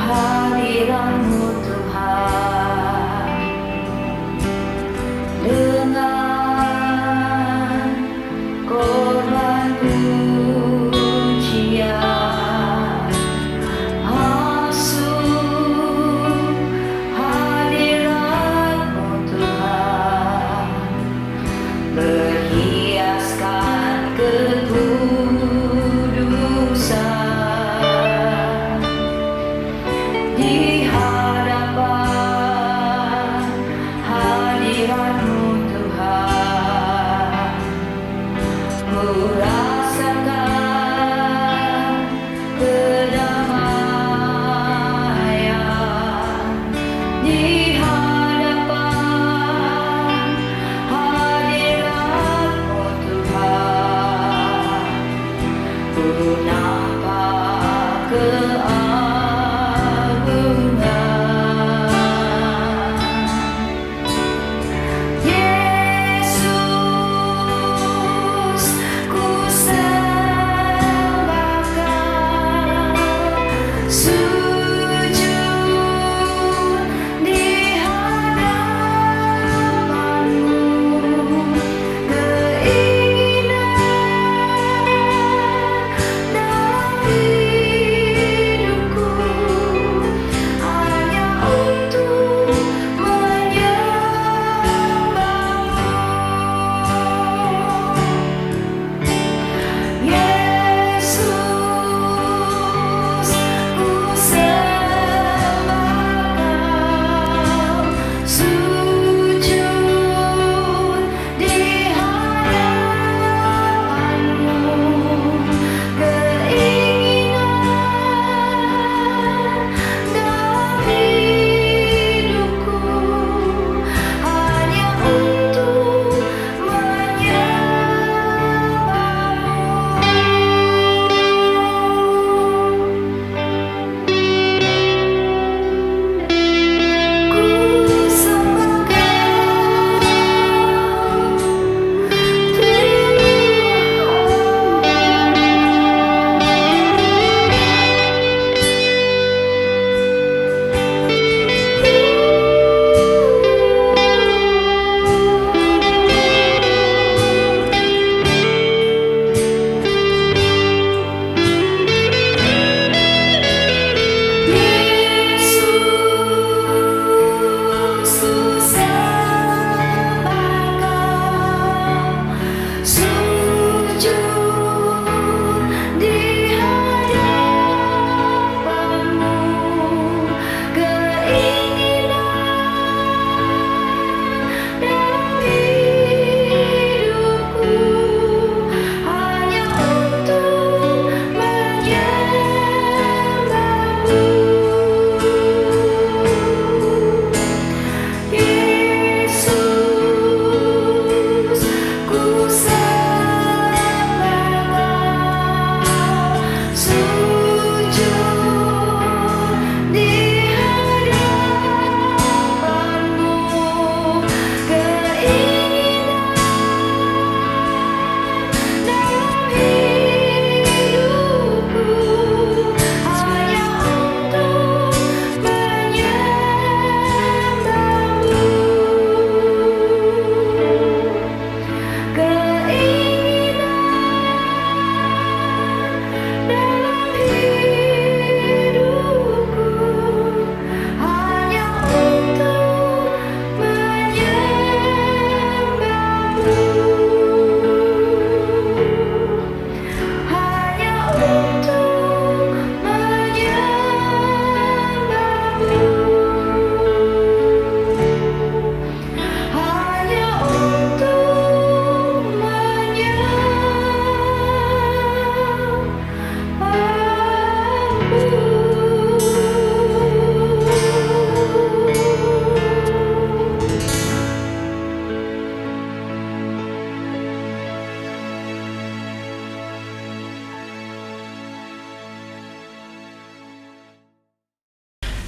Hadirat-Mu Tuhan, dengan korban pujian. Asuh hadirat-Mu Tuhan, berhiaskan kekudusan. Di hadapan hadirat-Mu Tuhan, ku rasa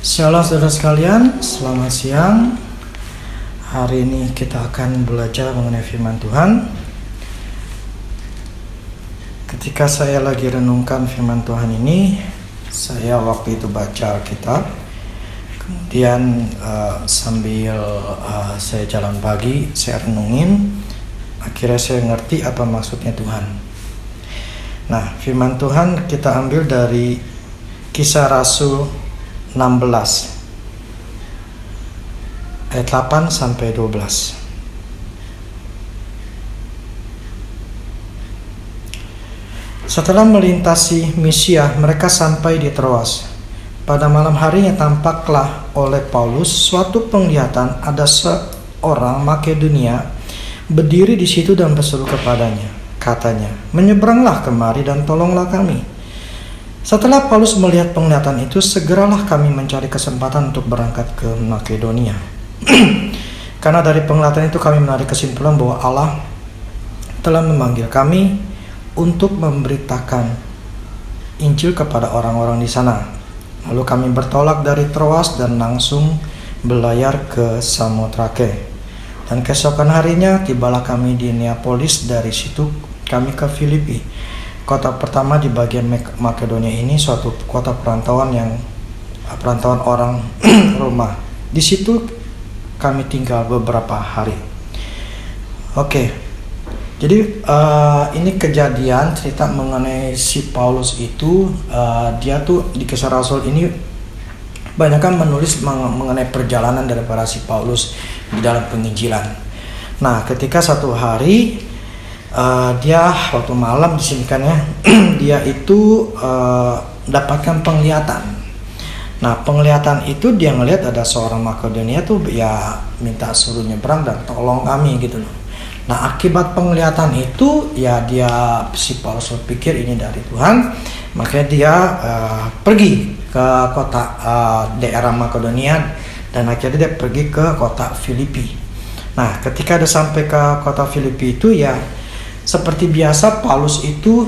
Shalom saudara sekalian, selamat siang. Hari ini kita akan belajar mengenai firman Tuhan. Ketika saya lagi renungkan firman Tuhan ini, saya waktu itu baca Alkitab. Kemudian sambil saya jalan pagi, saya renungin. Akhirnya saya ngerti apa maksudnya Tuhan. Nah, firman Tuhan kita ambil dari Kisah Rasul 16 ayat 8 sampai 12. Setelah melintasi Misia, mereka sampai di Troas. Pada malam harinya tampaklah oleh Paulus suatu penglihatan, ada seorang Makedonia berdiri di situ dan berseru kepadanya. Katanya, "Menyeberanglah kemari dan tolonglah kami." Setelah Paulus melihat penglihatan itu, segeralah kami mencari kesempatan untuk berangkat ke Makedonia. Karena dari penglihatan itu kami menarik kesimpulan bahwa Allah telah memanggil kami untuk memberitakan Injil kepada orang-orang di sana. Lalu kami bertolak dari Troas dan langsung berlayar ke Samotrake. Dan keesokan harinya tibalah kami di Neapolis. Dari situ kami ke Filipi, kota pertama di bagian Makedonia ini, suatu kota perantauan orang Roma. Di situ kami tinggal beberapa hari. Oke. Jadi ini kejadian cerita mengenai si Paulus itu. Dia tuh di Kisah Rasul ini banyak kan menulis mengenai perjalanan daripada si Paulus di dalam penginjilan. Nah, ketika satu hari dia waktu malam di sini kan ya, dia itu dapatkan penglihatan. Nah, penglihatan itu dia ngelihat ada seorang Makedonia tuh ya minta suruh nyebrang dan tolong kami gitu loh. Nah, akibat penglihatan itu ya si Paulus berpikir ini dari Tuhan, makanya dia pergi ke kota daerah Makedonia dan akhirnya dia pergi ke kota Filipi. Nah, ketika dia sampai ke kota Filipi itu ya seperti biasa Paulus itu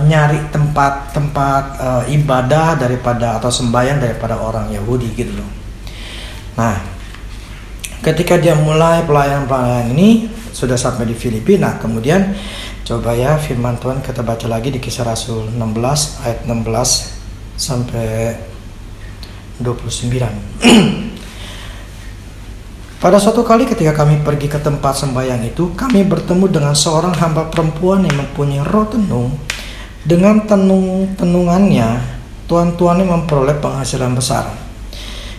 nyari tempat ibadah atau sembahyang daripada orang Yahudi gitu loh. Nah, ketika dia mulai pelayanan ini sudah sampai di Filipi. Nah, kemudian coba ya firman Tuhan kita baca lagi di Kisah Rasul 16 ayat 16 sampai 29. Pada suatu kali ketika kami pergi ke tempat sembahyang itu, kami bertemu dengan seorang hamba perempuan yang mempunyai roh tenung. Dengan tenungannya, tuan-tuannya memperoleh penghasilan besar.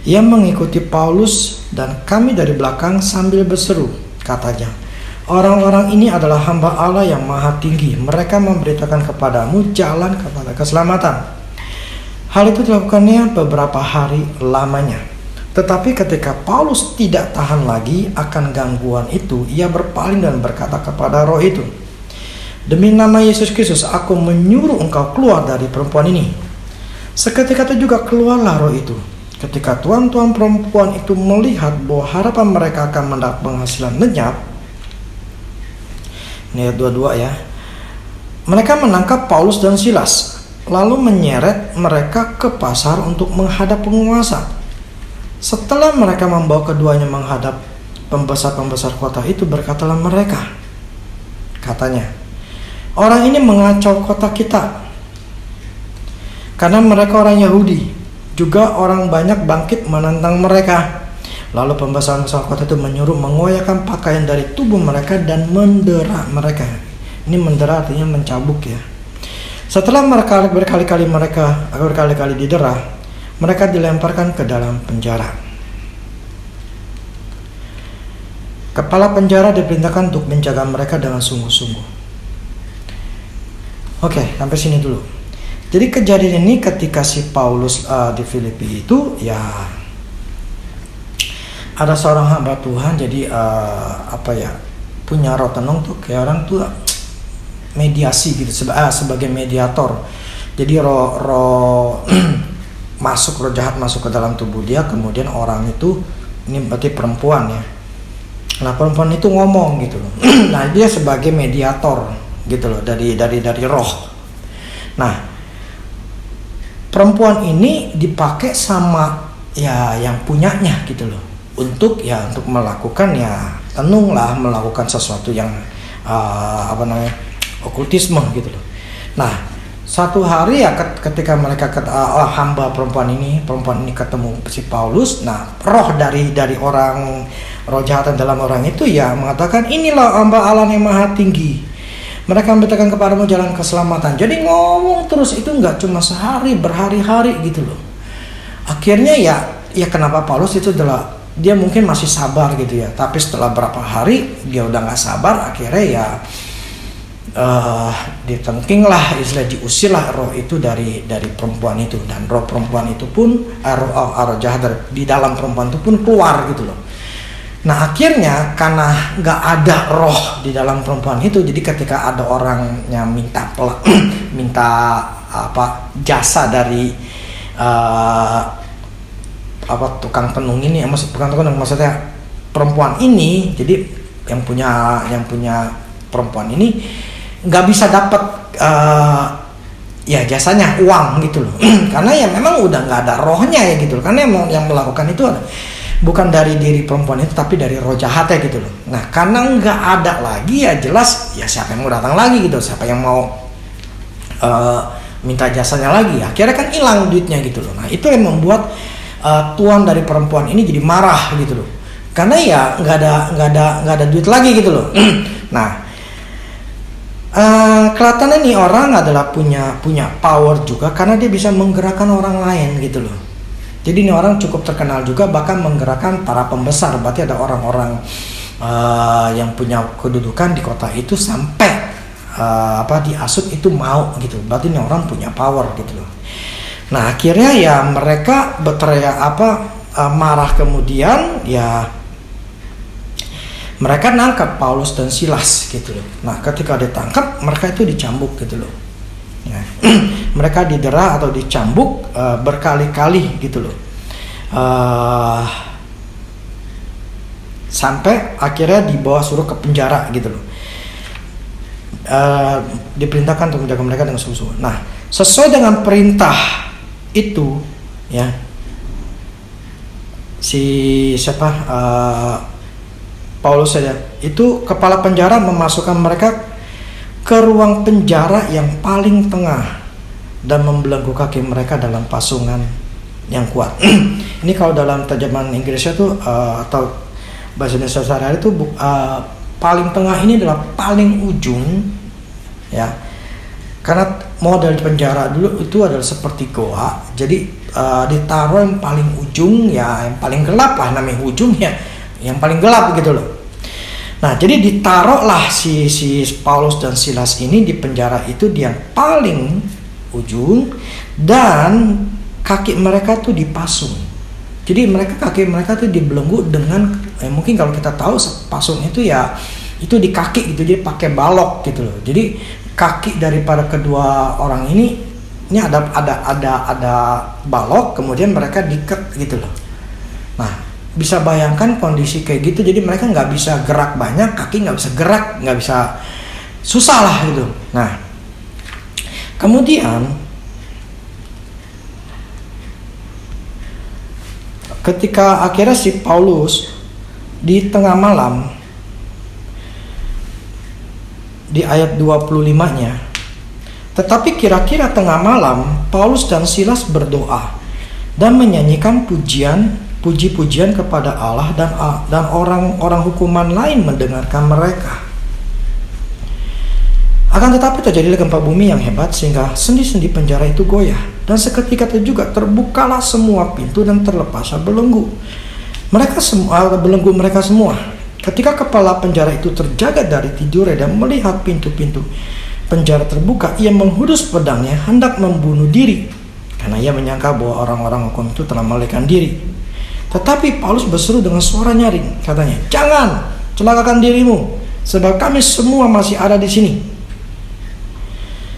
Ia mengikuti Paulus dan kami dari belakang sambil berseru, katanya, "Orang-orang ini adalah hamba Allah yang maha tinggi. Mereka memberitakan kepadamu jalan kepada keselamatan." Hal itu dilakukannya beberapa hari lamanya. Tetapi ketika Paulus tidak tahan lagi akan gangguan itu, ia berpaling dan berkata kepada roh itu, "Demi nama Yesus Kristus, aku menyuruh engkau keluar dari perempuan ini." Seketika itu juga keluarlah roh itu. Ketika tuan-tuan perempuan itu melihat bahwa harapan mereka akan mendapat penghasilan lenyap, ini ayat 22 ya, mereka menangkap Paulus dan Silas, lalu menyeret mereka ke pasar untuk menghadap penguasa. Setelah mereka membawa keduanya menghadap pembesar-pembesar kota itu, berkatalah mereka, katanya, "Orang ini mengacau kota kita." Karena mereka orang Yahudi, juga orang banyak bangkit menentang mereka. Lalu pembesar-pembesar kota itu menyuruh mengoyakkan pakaian dari tubuh mereka dan mendera mereka. Ini mendera artinya mencabuk ya. Setelah mereka berkali-kali didera, mereka dilemparkan ke dalam penjara. Kepala penjara diperintahkan untuk menjaga mereka dengan sungguh-sungguh. Oke, sampai sini dulu. Jadi kejadian ini ketika si Paulus di Filipi itu ya ada seorang hamba Tuhan, jadi punya roh tenung tuh kayak orang tuh mediasi gitu sebagai mediator. Jadi roh roh jahat masuk ke dalam tubuh dia, kemudian orang itu, ini berarti perempuan ya. Nah, perempuan itu ngomong gitu loh. Nah, dia sebagai mediator gitu loh dari roh. Nah, perempuan ini dipakai sama ya yang punyanya gitu loh, untuk melakukan tenunglah melakukan sesuatu yang okultisme gitu loh. Nah, satu hari ketika mereka hamba perempuan ini ketemu si Paulus, nah roh dari roh jahat dalam orang itu mengatakan, inilah hamba Allah yang maha tinggi, mereka memberitakan kepadamu jalan keselamatan. Jadi ngomong terus, itu nggak cuma sehari, berhari-hari gitu loh. Akhirnya kenapa Paulus itu dia mungkin masih sabar gitu ya, tapi setelah berapa hari dia udah nggak sabar, akhirnya ditengkinglah, diusirlah roh itu dari perempuan itu, dan roh perempuan itu pun roh jahat di dalam perempuan itu pun keluar gitu loh. Nah akhirnya karena nggak ada roh di dalam perempuan itu, jadi ketika ada orang yang minta jasa dari tukang tenung ini, maksudnya perempuan ini, jadi yang punya perempuan ini nggak bisa dapat jasanya, uang gitu loh. Karena memang udah nggak ada rohnya gitu loh. Karena yang melakukan itu bukan dari diri perempuan itu, tapi dari roh jahatnya gitu loh. Nah karena nggak ada lagi, jelas siapa yang mau datang lagi gitu, siapa yang mau minta jasanya lagi, akhirnya kan hilang duitnya gitu loh. Nah itu yang membuat tuan dari perempuan ini jadi marah gitu loh, karena nggak ada duit lagi gitu loh. Nah kelihatannya nih orang adalah punya power juga, karena dia bisa menggerakkan orang lain gitu loh. Jadi ini orang cukup terkenal juga, bahkan menggerakkan para pembesar. Berarti ada orang-orang yang punya kedudukan di kota itu sampai diasut itu mau gitu. Berarti ini orang punya power gitu loh. Nah akhirnya mereka berteriak marah, kemudian mereka nangkap Paulus dan Silas gitu loh. Nah ketika ditangkap, mereka itu dicambuk gitu loh. Mereka didera atau dicambuk berkali-kali gitu loh, sampai akhirnya dibawa suruh ke penjara gitu loh. Diperintahkan untuk menjaga mereka dengan sungguh-sungguh. Nah sesuai dengan perintah itu Paulus saja itu, kepala penjara memasukkan mereka ke ruang penjara yang paling tengah dan membelenggu kaki mereka dalam pasungan yang kuat. Ini kalau dalam terjemahan Inggrisnya tuh atau bahasa Indonesia sehari-hari itu paling tengah ini adalah paling ujung karena model penjara dulu itu adalah seperti goa, jadi ditaruh yang paling ujung, yang paling gelap lah, namanya ujung yang paling gelap gitu loh. Nah jadi ditaruhlah si Paulus dan Silas ini di penjara itu di yang paling ujung, dan kaki mereka tuh dipasung. Jadi kaki mereka tuh dibelenggu dengan mungkin kalau kita tahu pasung itu itu di kaki gitu, jadi pakai balok gitu loh. Jadi kaki daripada kedua orang ini ada balok, kemudian mereka diikat gitu loh. Nah bisa bayangkan kondisi kayak gitu, jadi mereka nggak bisa gerak banyak, kaki nggak bisa gerak, nggak bisa, susah lah gitu. Nah kemudian ketika akhirnya si Paulus di tengah malam, di ayat 25-nya, tetapi kira-kira tengah malam Paulus dan Silas berdoa dan menyanyikan puji-pujian kepada Allah, dan orang-orang hukuman lain mendengarkan mereka. Akan tetapi terjadilah gempa bumi yang hebat sehingga sendi-sendi penjara itu goyah, dan seketika itu juga terbukalah semua pintu dan terlepaslah belenggu mereka semua. Ketika kepala penjara itu terjaga dari tidurnya dan melihat pintu-pintu penjara terbuka, ia menghunus pedangnya hendak membunuh diri, karena ia menyangka bahwa orang-orang hukum itu telah melarikan diri. Tetapi Paulus berseru dengan suara nyaring, katanya, "Jangan celakakan dirimu, sebab kami semua masih ada di sini."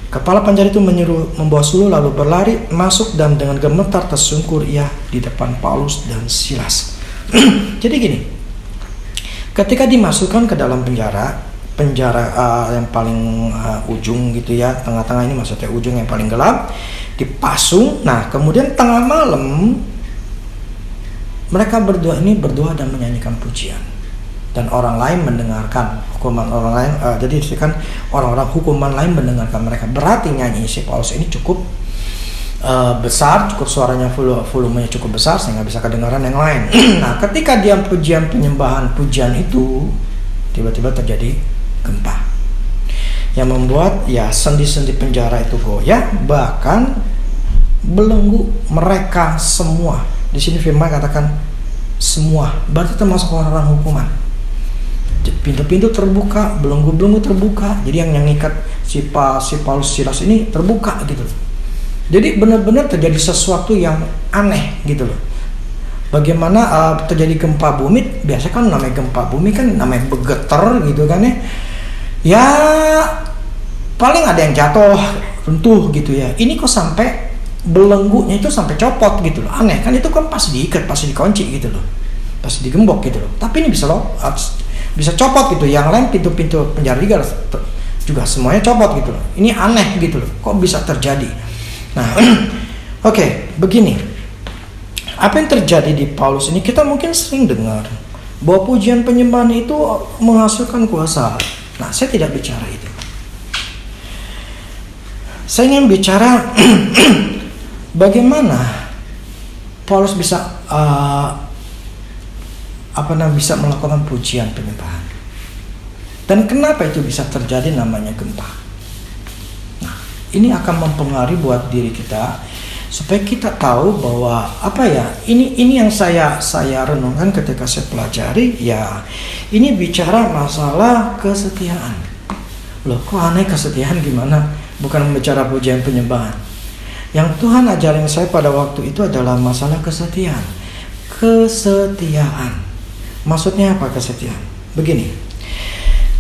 Kepala penjara itu menyuruh membawa suluh, lalu berlari masuk, dan dengan gemetar tersungkur ia di depan Paulus dan Silas. Jadi gini, ketika dimasukkan ke dalam penjara yang paling ujung gitu tengah-tengah ini maksudnya ujung yang paling gelap, dipasung. Nah kemudian tengah malam mereka berdua ini berdoa dan menyanyikan pujian. Dan orang lain mendengarkan hukuman orang lain. Jadi kan orang-orang hukuman lain mendengarkan mereka. Berarti nyanyi si Paulus ini cukup besar, cukup suaranya volumenya cukup besar sehingga bisa kedengaran yang lain. Nah, ketika dia pujian penyembahan pujian itu, tiba-tiba terjadi gempa yang membuat ya sendi-sendi penjara itu goyah, bahkan belenggu mereka semua. Di sini firman katakan semua, berarti termasuk orang-orang hukuman. Pintu-pintu terbuka, belenggu-belenggu terbuka. Jadi yang ngikat si Paulus Silas ini terbuka gitu loh. Jadi benar-benar terjadi sesuatu yang aneh gitu loh. Bagaimana terjadi gempa bumi? Biasanya kan namanya gempa bumi kan namanya bergetar gitu kan ya. Ya paling ada yang jatuh, runtuh gitu ya. Ini kok sampai belenggunya itu sampai copot gitu loh. Aneh kan, itu kan pasti diikat, pasti dikunci gitu loh. Pasti digembok gitu loh. Tapi ini bisa bisa copot gitu. Yang lain pintu-pintu penjara juga semuanya copot gitu loh. Ini aneh gitu loh. Kok bisa terjadi? Nah, oke, begini. Apa yang terjadi di Paulus ini, kita mungkin sering dengar bahwa pujian penyembahan itu menghasilkan kuasa. Nah, saya tidak bicara itu. Saya ingin bicara bagaimana Paulus bisa bisa melakukan pujian penyembahan. Dan kenapa itu bisa terjadi namanya gempa. Nah, ini akan mempengaruhi buat diri kita supaya kita tahu bahwa ini yang saya renungkan ketika saya pelajari ya, ini bicara masalah kesetiaan. Loh, kok aneh kesetiaan gimana? Bukan bicara pujian penyembahan. Yang Tuhan ajarin saya pada waktu itu adalah masalah kesetiaan. Kesetiaan. Maksudnya apa kesetiaan? Begini.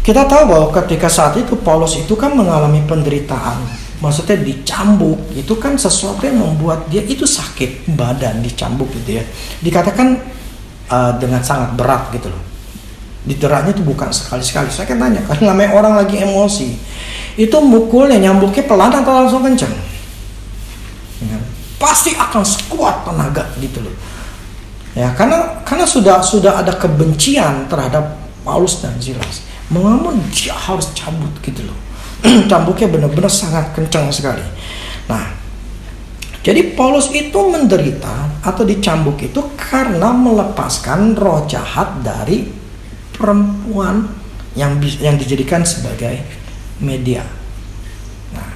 Kita tahu bahwa ketika saat itu Paulus itu kan mengalami penderitaan. Maksudnya dicambuk. Itu kan sesuatu yang membuat dia itu sakit badan, dicambuk gitu ya. Dikatakan dengan sangat berat gitu loh. Diteranya itu bukan sekali-sekali. Saya kan tanya, karena namanya orang lagi emosi, itu mukulnya, nyambuknya pelan atau langsung kencang? Ya, pasti akan sekuat tenaga gitu loh. Ya, karena sudah ada kebencian terhadap Paulus dan Silas. Mengapa dia harus cabut gitu loh? Cambuknya benar-benar sangat kencang sekali. Nah, jadi Paulus itu menderita atau dicambuk itu karena melepaskan roh jahat dari perempuan yang dijadikan sebagai media. Nah,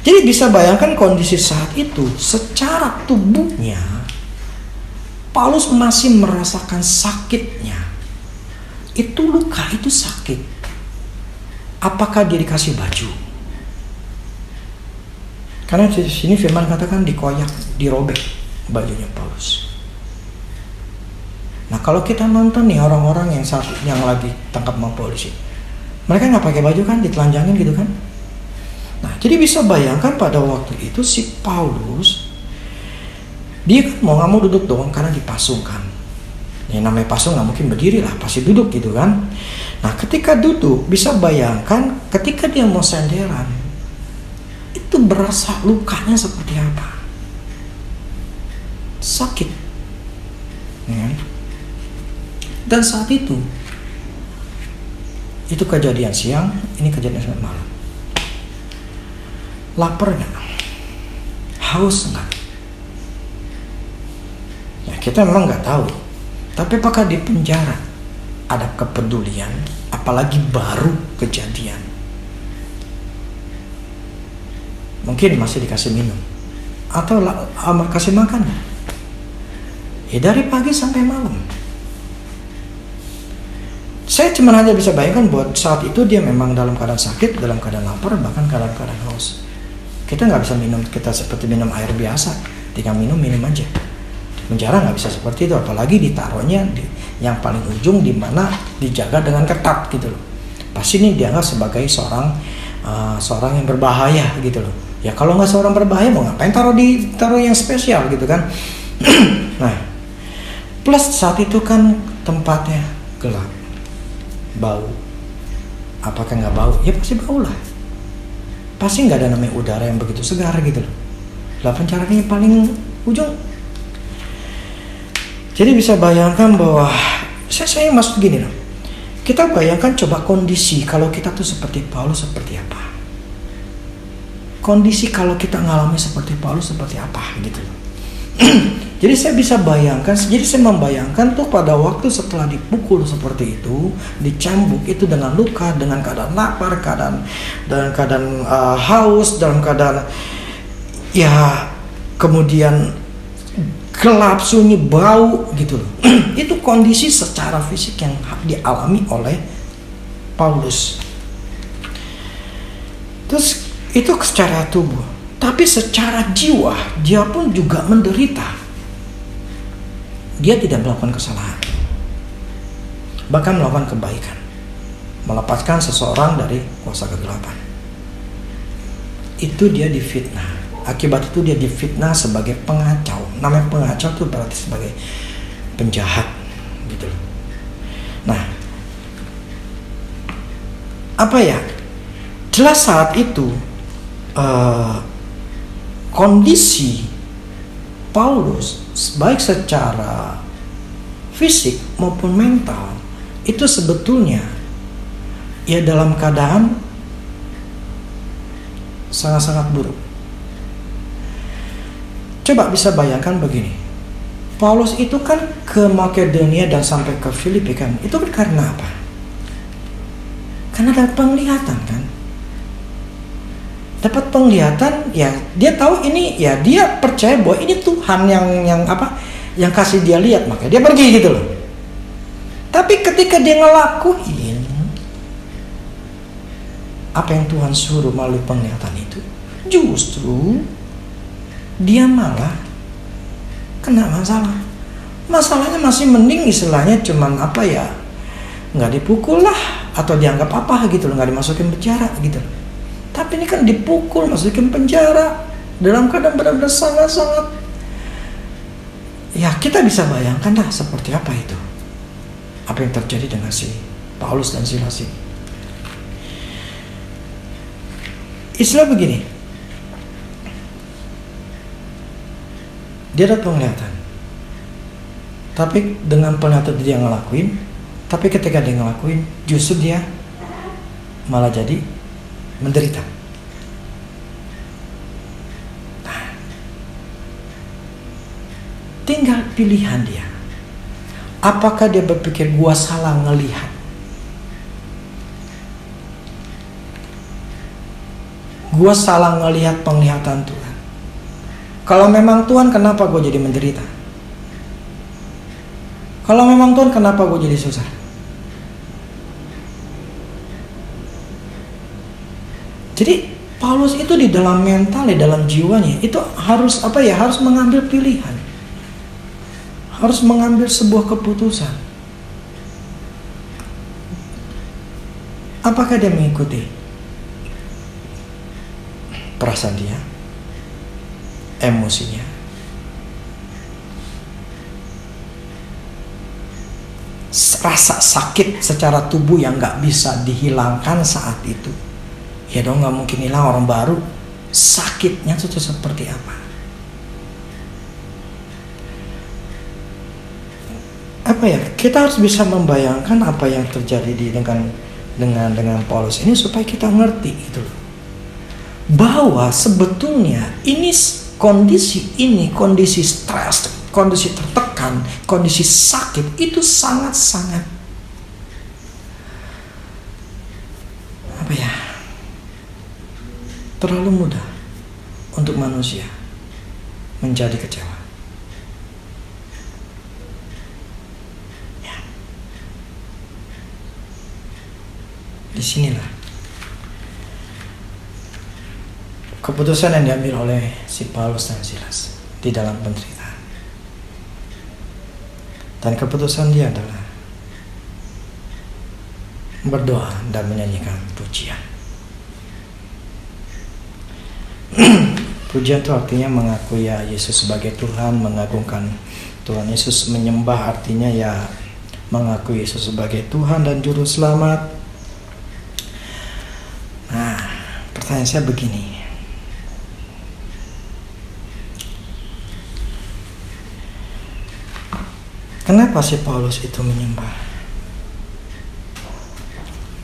jadi bisa bayangkan kondisi saat itu, secara tubuhnya Paulus masih merasakan sakitnya. Itu luka, itu sakit. Apakah dia dikasih baju? Karena di sini firman katakan dikoyak, dirobek bajunya Paulus. Nah, kalau kita nonton nih orang-orang yang lagi tangkap sama polisi, mereka nggak pakai baju kan, ditelanjangin gitu kan. Nah, jadi bisa bayangkan pada waktu itu si Paulus, dia kan mau nggak mau duduk doang karena dipasungkan. Yang namanya pasung nggak mungkin berdiri lah, pasti duduk gitu kan. Nah, ketika duduk, bisa bayangkan ketika dia mau senderan, itu berasa lukanya seperti apa? Sakit. Ya. Dan saat itu kejadian siang, ini kejadian malam. Lapar nggak? Haus nggak? Ya, kita memang nggak tahu. Tapi apakah di penjara ada kepedulian, apalagi baru kejadian? Mungkin masih dikasih minum atau kasih makan. Ya dari pagi sampai malam. Saya cuma hanya bisa bayangkan buat saat itu dia memang dalam keadaan sakit, dalam keadaan lapar, bahkan keadaan haus. Kita nggak bisa minum, kita seperti minum air biasa, tinggal minum aja. Penjara nggak bisa seperti itu, apalagi ditaruhnya di yang paling ujung, di mana dijaga dengan ketat gitu loh. Pasti ini dianggap sebagai seorang yang berbahaya gitu loh. Ya kalau nggak seorang berbahaya mau ngapain taruh yang spesial gitu kan? Nah, plus saat itu kan tempatnya gelap, bau. Apakah nggak bau? Ya pasti bau lah. Pasti nggak ada namanya udara yang begitu segar gitu loh. Lah penjaranya paling ujung. Jadi bisa bayangkan bahwa saya maksud gini loh. Kita bayangkan coba kondisi kalau kita tuh seperti Paulus seperti apa. Kondisi kalau kita ngalami seperti Paulus seperti apa gitu loh. Jadi saya bisa bayangkan, jadi saya membayangkan tuh pada waktu setelah dipukul seperti itu, dicambuk itu dengan luka, dengan keadaan lapar, dalam keadaan haus, dalam keadaan ya kemudian gelap, sunyi, bau gitu loh. Itu kondisi secara fisik yang dialami oleh Paulus. Terus itu secara tubuh, tapi secara jiwa dia pun juga menderita. Dia tidak melakukan kesalahan, bahkan melakukan kebaikan, melepaskan seseorang dari kuasa kegelapan. Itu dia difitnah. Akibat itu dia difitnah sebagai pengacau. Namanya pengacau itu berarti sebagai penjahat gitu loh. Nah, apa ya? Jelas saat itu kondisi Paulus baik secara fisik maupun mental itu sebetulnya ya dalam keadaan sangat-sangat buruk. Coba bisa bayangkan begini, Paulus itu kan ke Makedonia dan sampai ke Filipi kan, itu kan karena apa? Karena ada penglihatan kan. Dapat penglihatan, ya dia tahu ini, ya dia percaya bahwa ini Tuhan yang kasih dia lihat, makanya dia pergi gitu loh. Tapi ketika dia ngelakuin apa yang Tuhan suruh melalui penglihatan itu, justru dia malah kena masalah. Masalahnya masih mending istilahnya cuman nggak dipukul lah atau dianggap apa gitu loh, nggak dimasukin penjara gitu loh. Tapi ini kan dipukul, masukin penjara dalam keadaan benar-benar sangat-sangat. Ya kita bisa bayangkan lah seperti apa itu. Apa yang terjadi dengan si Paulus dan Silas ini. Istilah begini. Dia ada penglihatan. Tapi dengan penglihatan dia ngelakuin. Tapi ketika dia ngelakuin, justru dia malah jadi menderita. Nah, tinggal pilihan dia. Apakah dia berpikir gua salah ngelihat? Gua salah ngelihat penglihatan Tuhan. Kalau memang Tuhan, kenapa gua jadi menderita? Kalau memang Tuhan, kenapa gua jadi susah? Jadi Paulus itu di dalam mental, di dalam jiwanya itu harus harus mengambil pilihan, harus mengambil sebuah keputusan. Apakah dia mengikuti perasaan dia, emosinya, rasa sakit secara tubuh yang nggak bisa dihilangkan saat itu? Ya dong, nggak mungkin hilang, orang baru. Sakitnya itu seperti apa? Kita harus bisa membayangkan apa yang terjadi dengan Paulus ini supaya kita ngerti gitu loh. Bahwa sebetulnya kondisi stres, kondisi tertekan, kondisi sakit itu sangat-sangat terlalu mudah untuk manusia menjadi kecewa. Ya. Disinilah keputusan yang diambil oleh si Paulus dan Silas di dalam penderitaan. Dan keputusan dia adalah berdoa dan menyanyikan pujian. Pujian itu artinya mengakui ya Yesus sebagai Tuhan, mengagungkan Tuhan Yesus, menyembah artinya ya mengakui Yesus sebagai Tuhan dan Juru Selamat. Nah, pertanyaan saya begini. Kenapa si Paulus itu menyembah?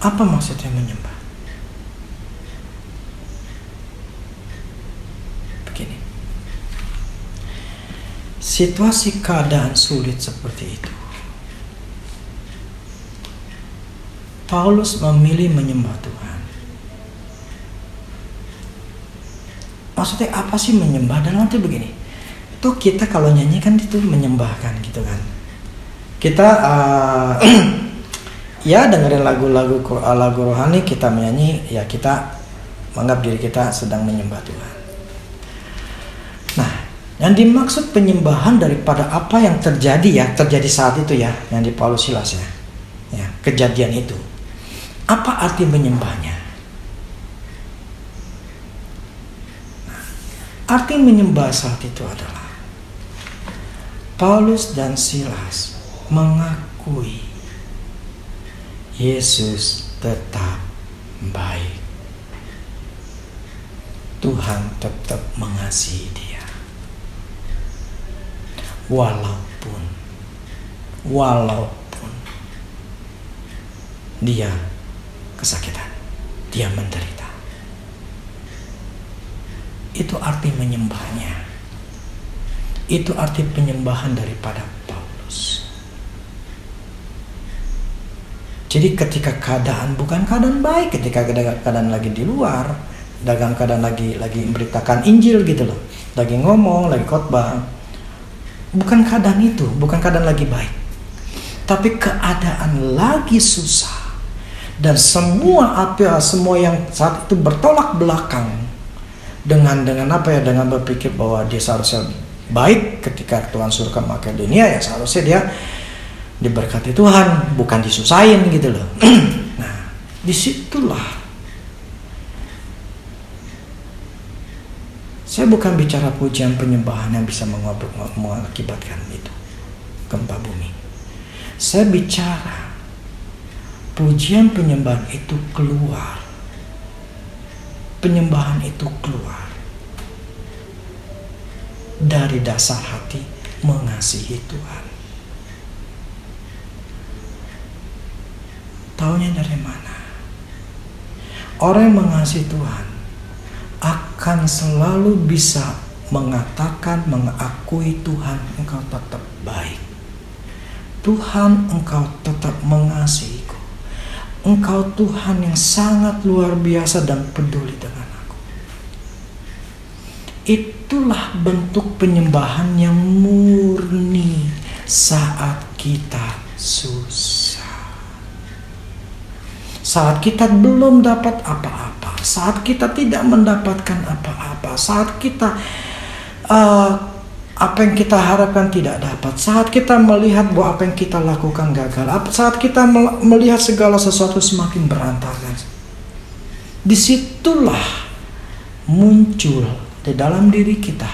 Apa maksudnya menyembah? Begini. Situasi keadaan sulit seperti itu, Paulus memilih menyembah Tuhan. Maksudnya apa sih menyembah? Dan nanti begini, tuh kita kalau nyanyi kan itu menyembahkan gitu kan. Kita ya dengerin lagu-lagu rohani, kita menyanyi, ya kita menganggap diri kita sedang menyembah Tuhan. Nah, yang dimaksud penyembahan daripada apa yang terjadi saat itu ya, yang di Paulus Silas ya, kejadian itu. Apa arti menyembahnya? Nah, arti menyembah saat itu adalah Paulus dan Silas mengakui Yesus tetap baik. Tuhan tetap mengasihi dia. Walaupun dia kesakitan, dia menderita. Itu arti menyembahnya. Itu arti penyembahan daripada Paulus. Jadi ketika keadaan bukan keadaan baik, ketika keadaan lagi di luar, dalam keadaan lagi memberitakan Injil gitu loh, lagi ngomong, lagi khotbah, bukan keadaan itu, bukan keadaan lagi baik, tapi keadaan lagi susah. Dan semua yang saat itu bertolak belakang dengan berpikir bahwa dia seharusnya baik ketika Tuhan suruh ke Makedonia, ya seharusnya dia diberkati Tuhan, bukan disusahin gitu loh. Nah, disitulah saya bukan bicara pujian penyembahan yang bisa mengakibatkan itu gempa bumi. Saya bicara pujian penyembahan itu keluar. Penyembahan itu keluar dari dasar hati mengasihi Tuhan. Taunya dari mana? Orang yang mengasihi Tuhan akan selalu bisa mengatakan, mengakui Tuhan, engkau tetap baik. Tuhan, engkau tetap mengasihiku. Engkau Tuhan yang sangat luar biasa dan peduli dengan aku. Itulah bentuk penyembahan yang murni saat kita susah. Saat kita belum dapat apa-apa, saat kita tidak mendapatkan apa-apa, saat kita apa yang kita harapkan tidak dapat, saat kita melihat bahwa apa yang kita lakukan gagal, saat kita melihat segala sesuatu semakin berantakan, disitulah muncul di dalam diri kita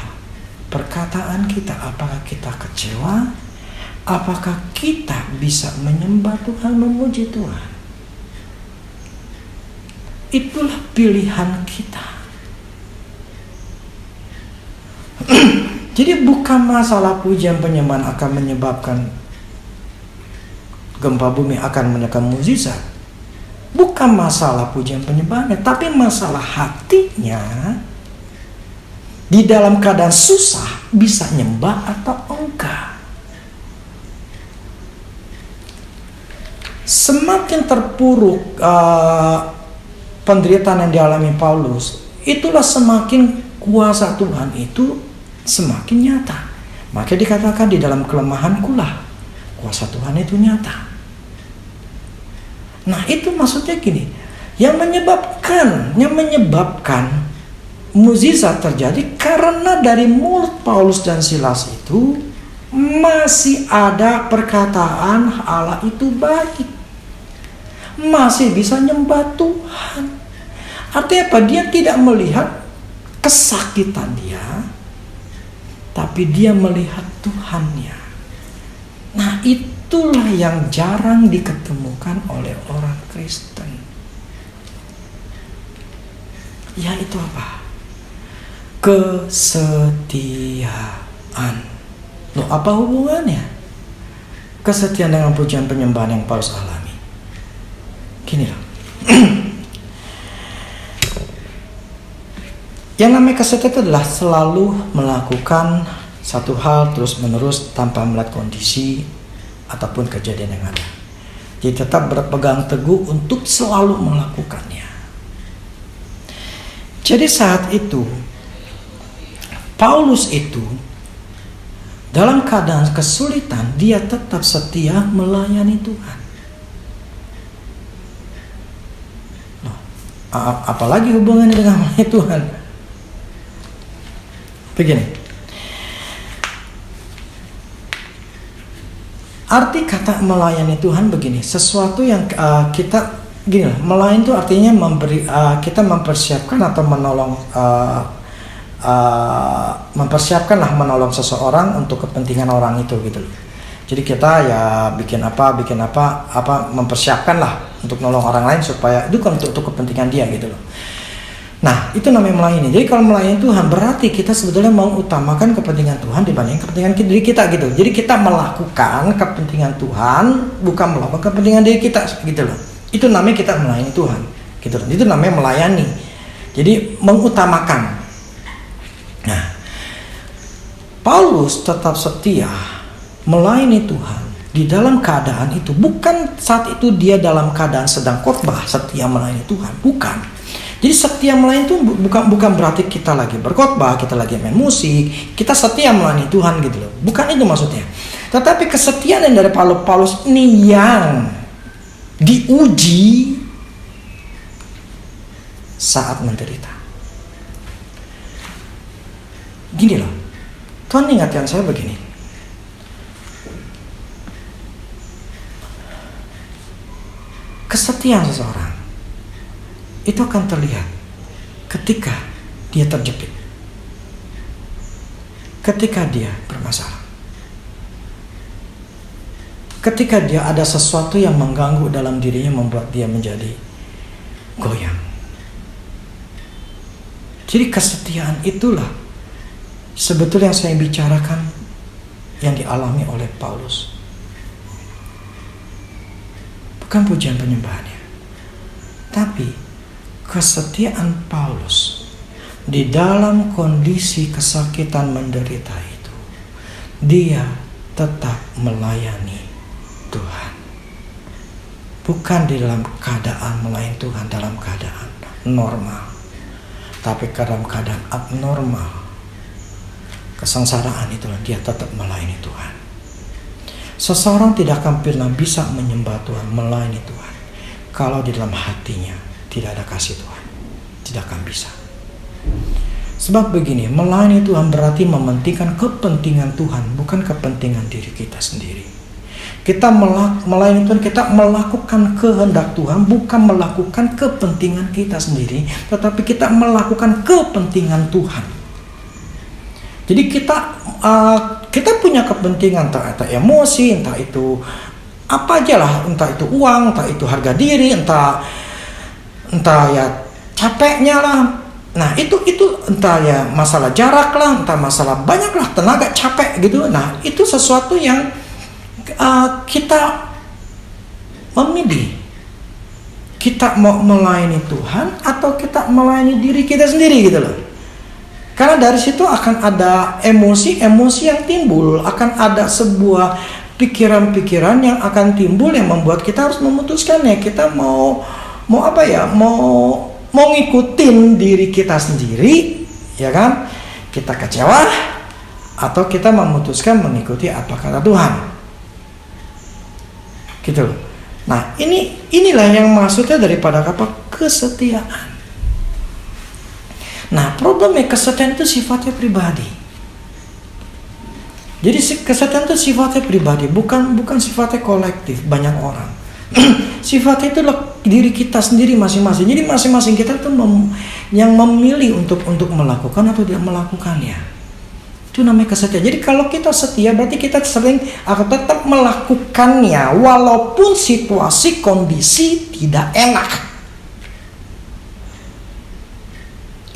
perkataan kita, apakah kita kecewa, apakah kita bisa menyembah Tuhan, memuji Tuhan. Itulah pilihan kita. Jadi bukan masalah pujian penyembahan akan menyebabkan gempa bumi, akan menekan mukjizat. Bukan masalah pujian penyembahannya, tapi masalah hatinya. Di dalam keadaan susah bisa nyembah atau enggak. Semakin terpuruk penderitaan yang dialami Paulus, itulah semakin kuasa Tuhan itu semakin nyata. Maka dikatakan di dalam kelemahanku lah kuasa Tuhan itu nyata. Nah, itu maksudnya gini, yang menyebabkan mukjizat terjadi karena dari mulut Paulus dan Silas itu masih ada perkataan Allah itu baik. Masih bisa nyembah Tuhan. Artinya apa? Dia tidak melihat kesakitan dia, tapi dia melihat Tuhannya. Nah, itulah yang jarang diketemukan oleh orang Kristen. Yaitu apa? Kesetiaan. Loh, apa hubungannya? kesetiaan dengan pujian penyembahan yang Paulus alami? Gini loh. Yang namanya kesetiaan itu adalah selalu melakukan satu hal terus menerus tanpa melihat kondisi ataupun kejadian yang ada. Jadi tetap berpegang teguh untuk selalu melakukannya. Jadi saat itu Paulus itu dalam keadaan kesulitan dia tetap setia melayani Tuhan. Loh, apalagi hubungannya dengan melayani Tuhan? Begini. Arti kata melayani Tuhan begini, sesuatu yang kita gini lah, melayani itu artinya kita mempersiapkan atau menolong, menolong seseorang untuk kepentingan orang itu gitu loh. Jadi kita ya bikin apa, mempersiapkan lah untuk nolong orang lain supaya itu kan untuk kepentingan dia gitu loh. Nah, itu namanya melayani. Jadi kalau melayani Tuhan berarti kita sebetulnya mau utamakan kepentingan Tuhan dibanding kepentingan diri kita gitu. Jadi kita melakukan kepentingan Tuhan, bukan melakukan kepentingan diri kita gitu loh. Itu namanya kita melayani Tuhan gitu loh. Itu namanya melayani. Jadi mengutamakan. Nah, Paulus tetap setia melayani Tuhan di dalam keadaan itu. Bukan saat itu dia dalam keadaan sedang khotbah setia melayani Tuhan, bukan. Jadi setia melayani itu bukan berarti kita lagi berkhotbah, kita lagi main musik, kita setia melayani Tuhan gitu loh. Bukan itu maksudnya. Tetapi kesetiaan dari Paulus ini yang diuji saat menderita. Gini loh, Tuhan ingatkan saya begini. Kesetiaan seseorang itu akan terlihat ketika dia terjepit, ketika dia bermasalah, ketika dia ada sesuatu yang mengganggu dalam dirinya membuat dia menjadi goyang. Jadi kesetiaan itulah sebetulnya yang saya bicarakan yang dialami oleh Paulus. Bukan pujian penyembahannya, tapi kesetiaan Paulus di dalam kondisi kesakitan menderita itu, dia tetap melayani Tuhan. Bukan di dalam keadaan melayani Tuhan dalam keadaan normal, tapi dalam keadaan abnormal, kesengsaraan itulah dia tetap melayani Tuhan. Seseorang tidak akan pernah bisa menyembah Tuhan, melayani Tuhan, kalau di dalam hatinya tidak ada kasih Tuhan. Tidak akan bisa. Sebab begini, melayani Tuhan berarti mementingkan kepentingan Tuhan, bukan kepentingan diri kita sendiri. Kita melayani Tuhan, kita melakukan kehendak Tuhan, bukan melakukan kepentingan kita sendiri, tetapi kita melakukan kepentingan Tuhan. Jadi kita punya kepentingan, entah itu emosi, entah itu apa aja lah, entah itu uang, entah itu harga diri, entah ya capeknya lah. Nah itu entah ya masalah jarak lah, entah masalah banyak lah, tenaga capek gitu. Nah itu sesuatu yang kita memilih. Kita mau melayani Tuhan atau kita melayani diri kita sendiri gitu loh. Karena dari situ akan ada emosi yang timbul, akan ada sebuah pikiran-pikiran yang akan timbul yang membuat kita harus memutuskannya. Kita mau apa ya? Mau ngikutin diri kita sendiri, ya kan? Kita kecewa atau kita memutuskan mengikuti apa kata Tuhan. Gitu loh. Nah, inilah yang maksudnya daripada apa? Kesetiaan. Nah, problemnya kesetiaan itu sifatnya pribadi. Jadi kesetiaan itu sifatnya pribadi, bukan sifatnya kolektif banyak orang. Sifatnya itu diri kita sendiri masing-masing. Jadi masing-masing kita itu yang memilih untuk melakukan atau tidak melakukannya. Itu namanya kesetiaan. Jadi kalau kita setia berarti kita sering akan tetap melakukannya walaupun situasi kondisi tidak enak.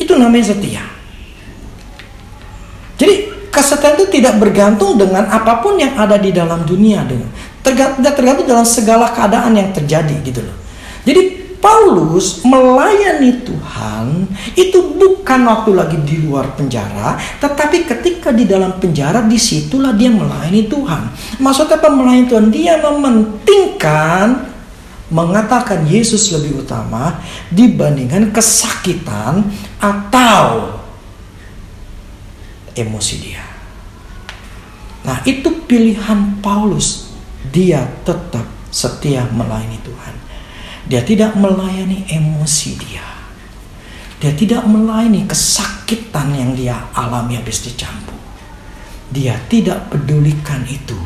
Itu namanya setia. Jadi kesetiaan itu tidak bergantung dengan apapun yang ada di dalam dunia, Tergantung dalam segala keadaan yang terjadi gitu loh. Jadi Paulus melayani Tuhan itu bukan waktu lagi di luar penjara, tetapi ketika di dalam penjara, disitulah dia melayani Tuhan. Maksudnya apa melayani Tuhan? Dia mementingkan, mengatakan Yesus lebih utama dibandingkan kesakitan atau emosi dia. Nah, itu pilihan Paulus. Dia tetap setia melayani Tuhan. Dia tidak melayani emosi dia. Dia tidak melayani kesakitan yang dia alami habis dicambuk. Dia tidak pedulikan itu.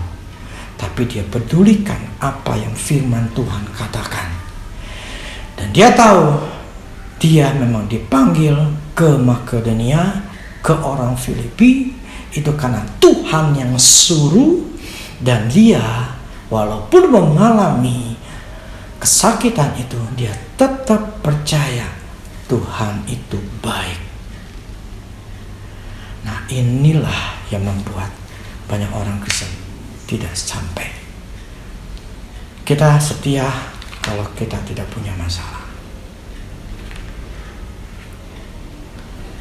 Tapi dia pedulikan apa yang firman Tuhan katakan. Dan dia tahu dia memang dipanggil ke Makedonia, ke orang Filipi. Itu karena Tuhan yang suruh. Dan dia walaupun mengalami kesakitan itu, dia tetap percaya Tuhan itu baik. Nah, inilah yang membuat banyak orang Kristen tidak sampai. Kita setia kalau kita tidak punya masalah.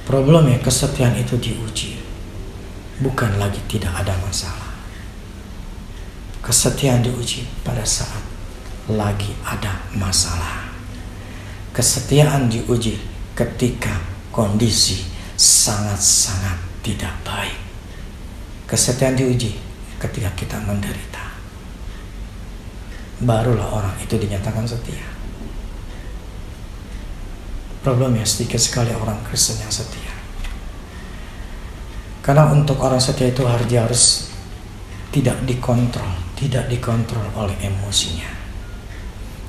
Problemnya kesetiaan itu diuji, bukan lagi tidak ada masalah. Kesetiaan diuji pada saat lagi ada masalah. Kesetiaan diuji ketika kondisi sangat-sangat tidak baik. Kesetiaan diuji ketika kita menderita. Barulah orang itu dinyatakan setia. Problemnya sedikit sekali orang Kristen yang setia. Karena untuk orang setia itu harus tidak dikontrol oleh emosinya.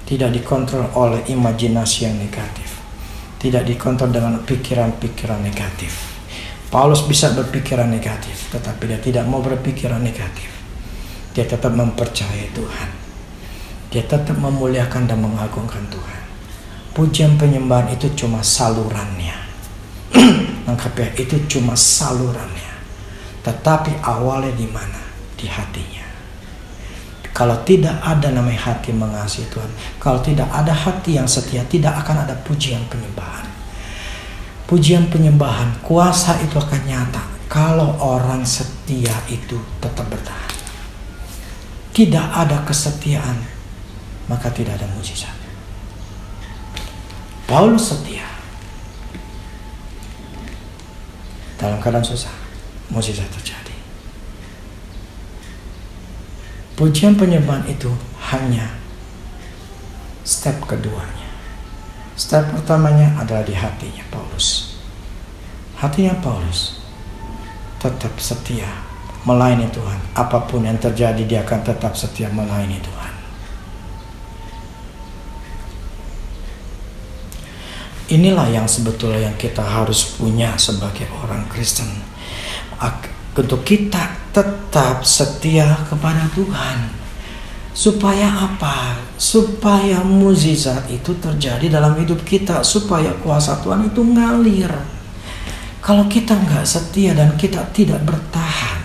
Tidak dikontrol oleh imajinasi yang negatif. Tidak dikontrol dengan pikiran-pikiran negatif. Paulus bisa berpikiran negatif, tetapi dia tidak mau berpikiran negatif. Dia tetap mempercayai Tuhan. Dia tetap memuliakan dan mengagungkan Tuhan. Pujian penyembahan itu cuma salurannya. Lengkapnya itu cuma salurannya. Tetapi awalnya di mana? Di hatinya. Kalau tidak ada namanya hati mengasihi Tuhan, kalau tidak ada hati yang setia, tidak akan ada pujian penyembahan. Pujian penyembahan, kuasa itu akan nyata kalau orang setia itu tetap bertahan. Tidak ada kesetiaan, maka tidak ada mujizat. Paulus setia. Dalam keadaan susah, mujizat terjadi. Pujian penyembahan itu hanya step keduanya. Step pertamanya adalah di hatinya Paulus. Hatinya Paulus tetap setia melayani Tuhan. Apapun yang terjadi, dia akan tetap setia melayani Tuhan. Inilah yang sebetulnya yang kita harus punya sebagai orang Kristen. Untuk kita tetap setia kepada Tuhan. Supaya apa? Supaya mukjizat itu terjadi dalam hidup kita. Supaya kuasa Tuhan itu ngalir. Kalau kita nggak setia dan kita tidak bertahan.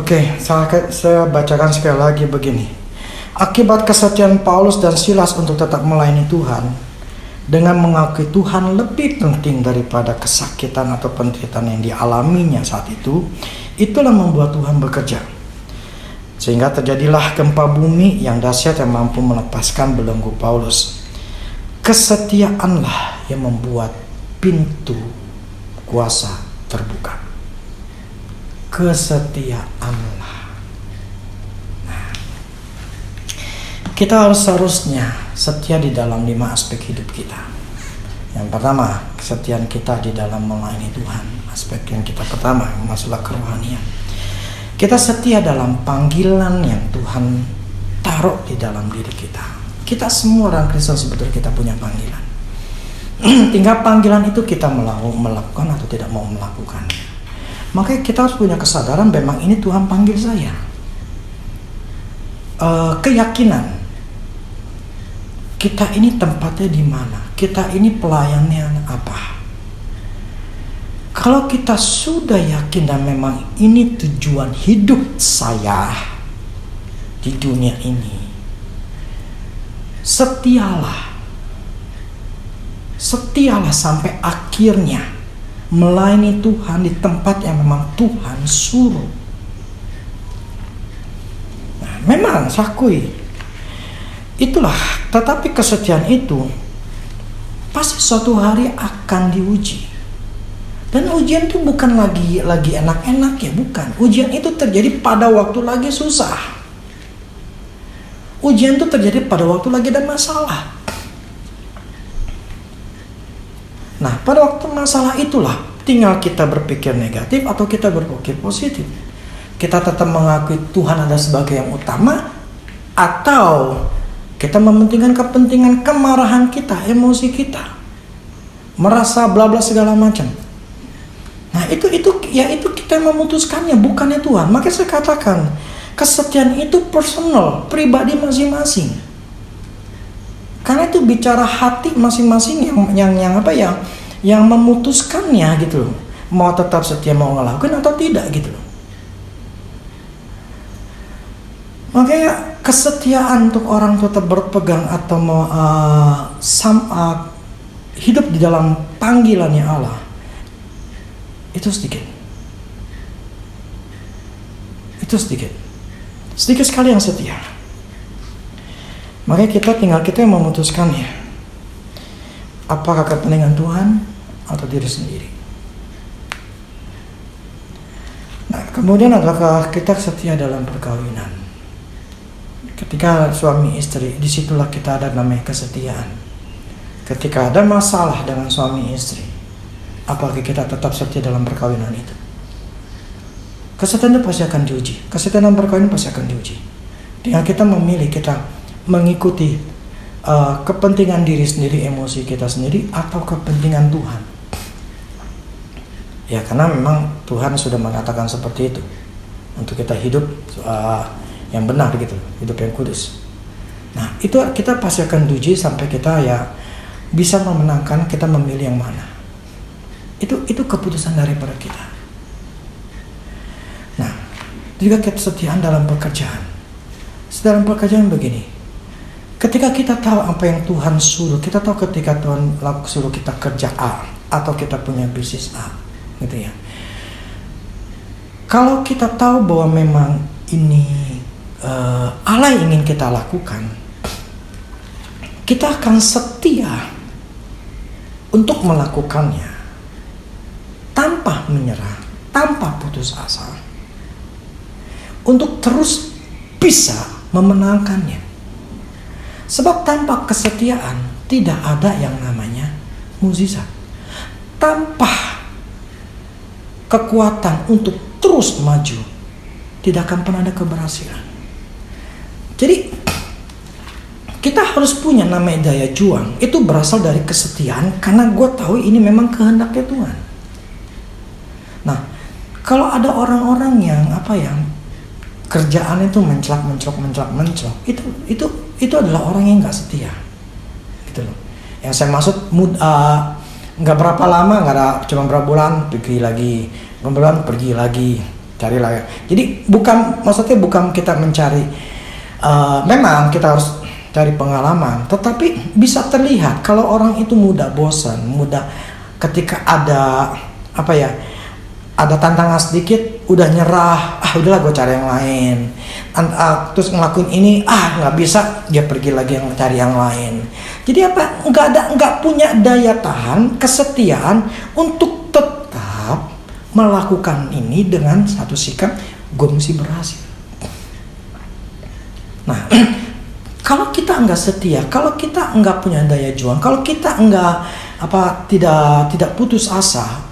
Oke, saya bacakan sekali lagi begini. Akibat kesetiaan Paulus dan Silas untuk tetap melayani Tuhan, dengan mengakui Tuhan lebih penting daripada kesakitan atau penderitaan yang dialaminya saat itu, itulah membuat Tuhan bekerja. Sehingga terjadilah gempa bumi yang dahsyat yang mampu melepaskan belenggu Paulus. Kesetiaanlah yang membuat pintu kuasa terbuka. Kesetiaanlah. Nah, kita seharusnya setia di dalam 5 aspek hidup kita. Yang pertama, kesetiaan kita di dalam melayani Tuhan. Aspek yang kita pertama, masalah kerohanian. Kita setia dalam panggilan yang Tuhan taruh di dalam diri kita. Kita semua orang Kristen sebetulnya kita punya panggilan. Tinggal panggilan itu kita melakukan atau tidak mau melakukannya. Makanya kita harus punya kesadaran memang ini Tuhan panggil saya. Keyakinan. Kita ini tempatnya di mana? Kita ini pelayannya apa? Kalau kita sudah yakin dan memang ini tujuan hidup saya, di dunia ini. Setialah sampai akhirnya melayani Tuhan di tempat yang memang Tuhan suruh. Nah, memang saya akui itulah, tetapi kesetiaan itu pasti suatu hari akan diuji. Dan ujian itu bukan lagi enak-enak ya, bukan. Ujian itu terjadi pada waktu lagi susah. Ujian itu terjadi pada waktu lagi ada masalah. Nah, pada waktu masalah itulah tinggal kita berpikir negatif atau kita berpikir positif. Kita tetap mengakui Tuhan ada sebagai yang utama, atau kita mementingkan kepentingan kemarahan kita, emosi kita, merasa bla bla segala macam. Nah, itu kita yang memutuskannya, bukannya Tuhan. Makanya saya katakan, kesetiaan itu personal, pribadi masing-masing. Karena itu bicara hati masing-masing yang memutuskannya gitu loh. Mau tetap setia, mau ngelakuin atau tidak gitu loh. Makanya kesetiaan untuk orang tetap berpegang atau mau hidup di dalam panggilannya Allah itu sedikit. Itu sedikit sekali yang setia. Makanya kita yang memutuskannya. Apakah kepentingan Tuhan atau diri sendiri. Nah, kemudian adalah kita setia dalam perkawinan. Ketika suami istri, disitulah kita ada namanya kesetiaan. Ketika ada masalah dengan suami istri, apakah kita tetap setia dalam perkawinan itu? Kesetiaan itu pasti akan diuji. Kesetiaan dalam perkawinan pasti akan diuji. Tinggal kita memilih, kita mengikuti kepentingan diri sendiri, emosi kita sendiri, atau kepentingan Tuhan. Ya, karena memang Tuhan sudah mengatakan seperti itu, untuk kita hidup yang benar gitu, hidup yang kudus. Nah, itu kita pasti akan diuji sampai kita ya bisa memenangkan, kita memilih yang mana. Itu keputusan daripada kita. Nah, juga kesetiaan dalam pekerjaan. Dalam pekerjaan begini. Ketika kita tahu apa yang Tuhan suruh, kita tahu ketika Tuhan suruh kita kerja A atau kita punya bisnis A, gitu ya. Kalau kita tahu bahwa memang ini Allah ingin kita lakukan, kita akan setia untuk melakukannya tanpa menyerah, tanpa putus asa, untuk terus bisa memenangkannya. Sebab tanpa kesetiaan tidak ada yang namanya mukjizat. Tanpa kekuatan untuk terus maju, tidak akan pernah ada keberhasilan. Jadi kita harus punya namanya daya juang. Itu berasal dari kesetiaan, karena gue tahu ini memang kehendaknya Tuhan. Nah, kalau ada orang-orang yang kerjaan itu menclok, itu adalah orang yang nggak setia, gitu loh. Yang saya maksud nggak berapa lama, nggak ada, cuma berapa bulan pergi lagi, pergi lagi, cari lagi. Jadi maksudnya bukan kita mencari, memang kita harus cari pengalaman, tetapi bisa terlihat kalau orang itu mudah bosan, mudah ketika ada ada tantangan sedikit udah nyerah, udahlah gue cari yang lain. Terus ngelakuin ini, nggak bisa, dia pergi lagi cari yang lain. Jadi nggak punya daya tahan, kesetiaan untuk tetap melakukan ini dengan satu sikap, gue mesti berhasil. Nah, kalau kita nggak setia, kalau kita nggak punya daya juang, kalau kita tidak putus asa,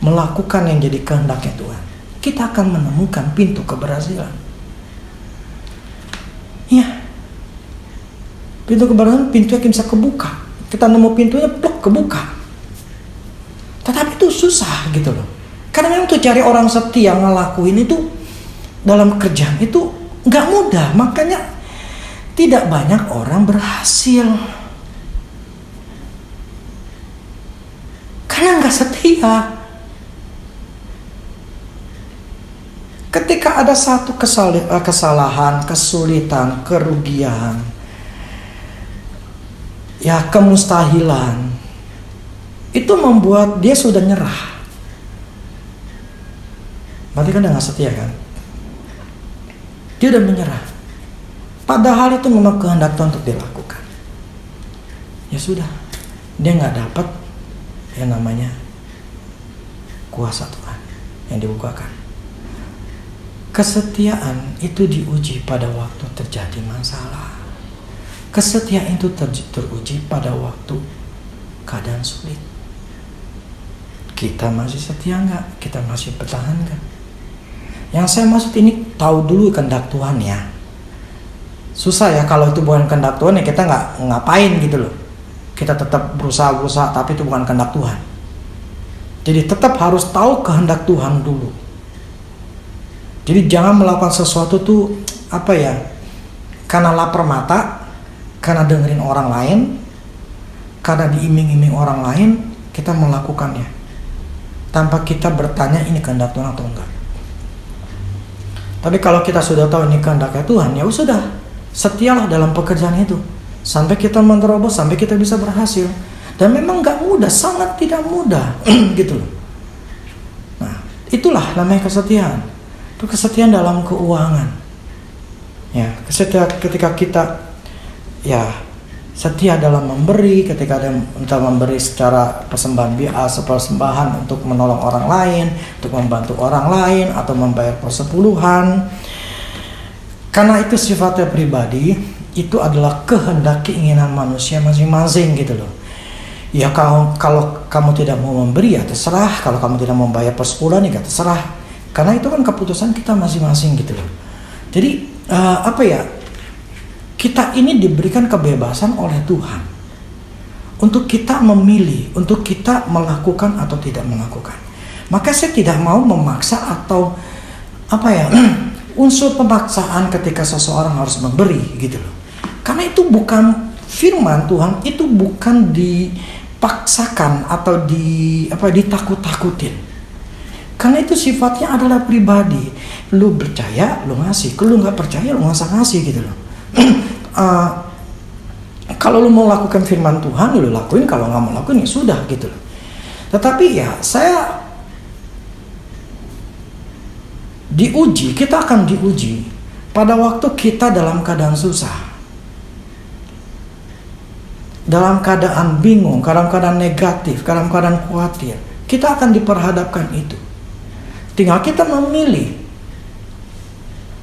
melakukan yang jadi kehendaknya Tuhan, kita akan menemukan pintu keberhasilan. Ya, pintu keberhasilan, pintunya bisa kebuka. Kita nemu pintunya, kebuka. Tetapi itu susah gitu loh. Karena memang tuh cari orang setia ngelakuin itu dalam kerjaan itu nggak mudah. Makanya tidak banyak orang berhasil. Karena nggak setia. Ketika ada satu kesalahan, kesulitan, kerugian, ya kemustahilan, itu membuat dia sudah nyerah. Berarti kan dia gak setia kan? Dia udah menyerah. Padahal itu memang kehendak Tuhan untuk dilakukan. Ya sudah, dia gak dapat yang namanya kuasa Tuhan yang dibukakan. Kesetiaan itu diuji pada waktu terjadi masalah. Kesetiaan itu teruji pada waktu keadaan sulit. Kita masih setia nggak? Kita masih bertahan nggak? Yang saya maksud ini, tahu dulu kehendak Tuhan ya. Susah ya kalau itu bukan kehendak Tuhan ya kita nggak ngapain gitu loh. Kita tetap berusaha tapi itu bukan kehendak Tuhan. Jadi tetap harus tahu kehendak Tuhan dulu. Jadi jangan melakukan sesuatu tuh karena lapar mata, karena dengerin orang lain, karena diiming-iming orang lain, kita melakukannya tanpa kita bertanya ini kehendak Tuhan atau enggak. Tapi kalau kita sudah tahu ini kehendaknya Tuhan, ya sudah, setialah dalam pekerjaan itu sampai kita menerobos, sampai kita bisa berhasil. Dan memang nggak mudah, sangat tidak mudah gitu loh. Nah, itulah namanya kesetiaan. Itu kesetiaan dalam keuangan. Ya, ketika kita setia dalam memberi, ketika kita memberi secara persembahan untuk menolong orang lain, untuk membantu orang lain, atau membayar persepuluhan. Karena itu sifatnya pribadi, itu adalah kehendak keinginan manusia masing-masing gitu loh. Ya kalau kamu tidak mau memberi ya terserah, kalau kamu tidak mau membayar persepuluhan ya terserah. Karena itu kan keputusan kita masing-masing gitu loh. Jadi kita ini diberikan kebebasan oleh Tuhan untuk kita memilih, untuk kita melakukan atau tidak melakukan. Maka saya tidak mau memaksa atau unsur pemaksaan ketika seseorang harus memberi gitu loh. Karena itu bukan firman Tuhan, itu bukan dipaksakan atau ditakut-takutin. Karena itu sifatnya adalah pribadi. Lu percaya, lu ngasih. Kalau lu nggak percaya, lu nggak usah ngasih gitu loh. Kalau lu mau lakukan firman Tuhan, lu lakuin. Kalau nggak mau lakuin, ya sudah gitu loh. Tetapi ya saya diuji, kita akan diuji pada waktu kita dalam keadaan susah, dalam keadaan bingung, dalam keadaan negatif, dalam keadaan khawatir. Kita akan diperhadapkan itu. Tinggal kita memilih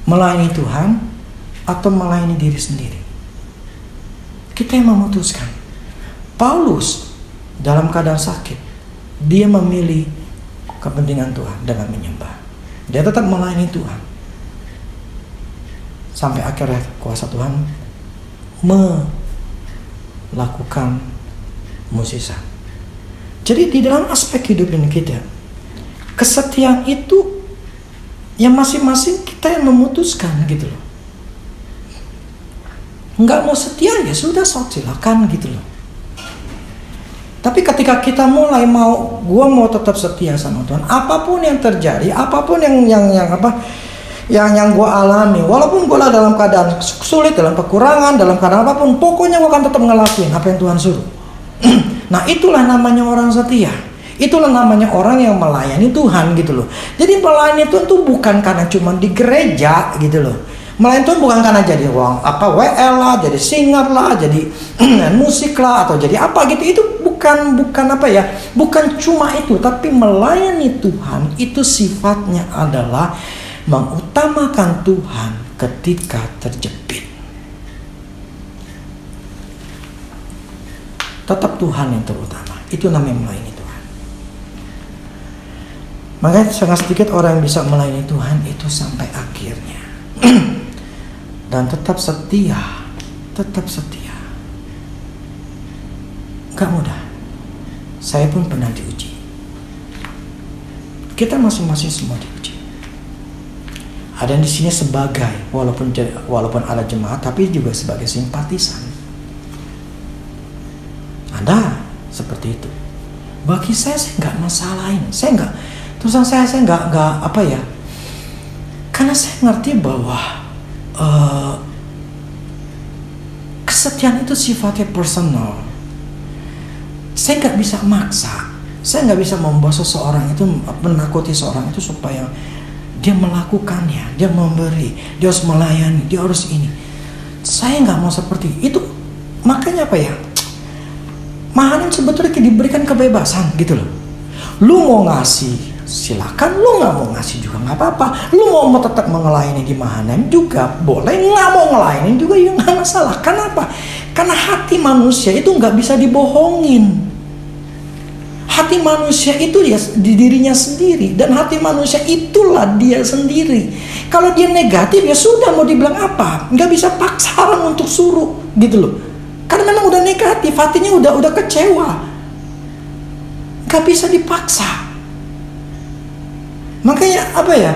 melayani Tuhan atau melayani diri sendiri. Kita yang memutuskan. Paulus dalam keadaan sakit, dia memilih kepentingan Tuhan dengan menyembah. Dia tetap melayani Tuhan sampai akhirnya kuasa Tuhan melakukan mukjizat. Jadi di dalam aspek hidup ini kita, kesetiaan itu yang masing-masing kita yang memutuskan gitu loh. Nggak mau setia ya sudah, silakan gitu loh. Tapi ketika kita mulai gua mau tetap setia sama Tuhan, apapun yang terjadi, apapun yang gua alami, walaupun gua dalam keadaan sulit, dalam kekurangan, dalam keadaan apapun, pokoknya gua akan tetap ngelakuin apa yang Tuhan suruh. Nah, itulah namanya orang setia. Itulah namanya orang yang melayani Tuhan gitu loh. Jadi melayani Tuhan tuh bukan karena cuma di gereja gitu loh. Melayani Tuhan bukan karena jadi WL lah, jadi singer lah, jadi musik lah, atau jadi apa gitu. Itu bukan bukan cuma itu. Tapi melayani Tuhan itu sifatnya adalah mengutamakan Tuhan ketika terjepit. Tetap Tuhan yang terutama. Itu namanya melayani Tuhan. Makanya sangat sedikit orang yang bisa melayani Tuhan itu sampai akhirnya. Dan tetap setia. Gak mudah. Saya pun pernah diuji. Kita masing-masing semua diuji. Ada yang di sini sebagai walaupun ada jemaat, tapi juga sebagai simpatisan. Ada seperti itu. Bagi saya nggak masalahin. Saya nggak Karena saya ngerti bahwa kesetiaan itu sifatnya personal. Saya nggak bisa maksa. Saya nggak bisa membawa seseorang itu, menakuti seorang itu supaya dia melakukannya, dia memberi, dia harus melayani, dia harus ini. Saya nggak mau seperti itu. Makanya apa ya? Mahanim sebetulnya diberikan kebebasan gitu loh. Lu mau ngasih silakan, lu nggak mau ngasih juga nggak apa-apa. Lu mau tetap melayani di Mahanim juga boleh, nggak mau ngelayani juga ya nggak masalah. Kenapa? Karena hati manusia itu nggak bisa dibohongin. Hati manusia itu dia di dirinya sendiri, dan hati manusia itulah dia sendiri. Kalau dia negatif ya sudah, mau dibilang apa? Nggak bisa paksa orang untuk suruh gitu loh. Karena memang udah negatif, hatinya udah kecewa. Nggak bisa dipaksa. Makanya apa ya?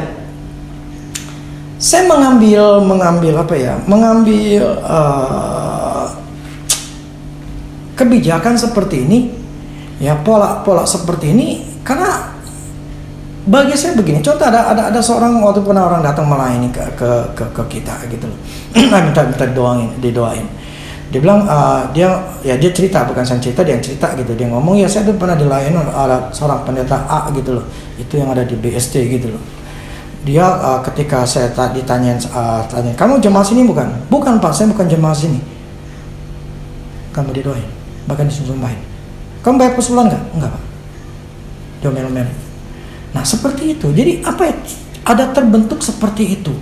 Saya mengambil apa ya? Mengambil kebijakan seperti ini. Ya pola seperti ini karena bagi saya begini. Contoh ada seorang waktu pernah orang datang melayani ke kita gitu loh. minta didoain. Dia bilang dia cerita, bukan saya cerita, dia cerita gitu. Dia ngomong ya saya tuh pernah dilayani ada seorang pendeta A gitu loh. Itu yang ada di BST gitu loh. Dia ketika saya tanya kamu jemaah sini bukan? Bukan Pak, saya bukan jemaah sini. Kamu didoain, bahkan disumpahin. Kamu bayar per bulan nggak? Enggak Pak. Diomel-omel. Nah seperti itu. Jadi apa ya? Ada terbentuk seperti itu.